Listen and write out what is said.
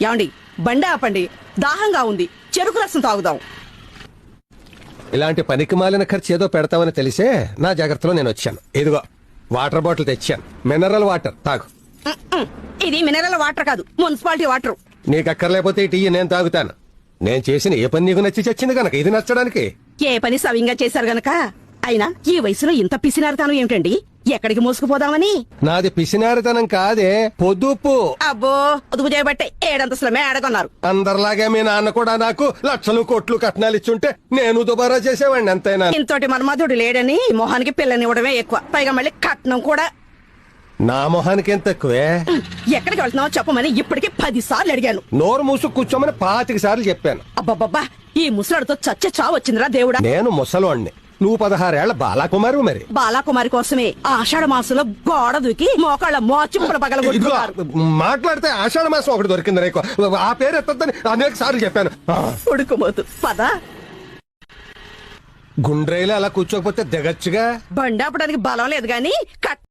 ఏమండి బండి ఆపండి, దాహంగా ఉంది, చెరుకు రసం తాగుదాం. ఇలాంటి పనికి మాలిన ఖర్చు ఏదో పెడతామని తెలిసే నా జాగ్రత్తలో నేను వచ్చాను. ఇదిగో వాటర్ బాటిల్ తెచ్చాను, మినరల్ వాటర్ తాగు. ఇది మినరల్ వాటర్ కాదు, మున్సిపాలిటీ వాటర్. నీకు అక్కర్లేకపోతే ఈ టీ నేను తాగుతాను. నేను చేసిన ఏ పని నీకు నచ్చి చచ్చింది గనక ఇది నచ్చడానికి. ఏ పని సవ్యంగా చేశారు గనక. అయినా ఈ వయసులో ఇంత పిసినారితనం ఏమిటండి? ఎక్కడికి మోసుకుపోదామని? నాది పిసినారితనం కాదే, పొదుపు. అబ్బో, పొదుపు చేయబట్టే ఏడంతస్తుల మేడగొన్నారు. అందరిలాగే మీ నాన్న కూడా నాకు లక్షలు కోట్లు కట్నాలు ఇచ్చుంటే నేను దుబారా చేసేవాడిని అంతేనా. ఇంతటి మన్మధుడు లేడని మొహానికి పిల్లనివ్వడమే ఎక్కువ, పైగా మళ్ళీ కట్నం కూడా. నా మొహానికి ఎంత తక్కువే? ఎక్కడికి వెళ్తున్నావో చెప్పమని ఇప్పటికి 10 సార్లు అడిగాను. నోరు మూసు కూర్చోమని 25 సార్లు చెప్పాను. అబ్బబ్బబ్బా, ఈ ముసలాడితో చచ్చే చావు వచ్చిందిరా దేవుడా. నేను ముసలోణ్ణి, నువ్వు 16 ఏళ్ల బాలాకుమారు. మరి బాలాకుమారి కోసమే ఆషాఢ మాసంలో గోడ దూకి మోకాళ్ళ మోచింపుల పగలగొట్టుకున్నారు. మాట్లాడితే ఆషాఢ మాసం ఒకటి దొరికింది రేకు. ఆ పేరు ఎత్తద్దని అనేక సార్లు చెప్పాను. ఉడుకుపోతు పద. గుండ్రైలో అలా కూర్చోకపోతే దిగచ్చుగా. బండి ఆపడానికి బలం లేదు గాని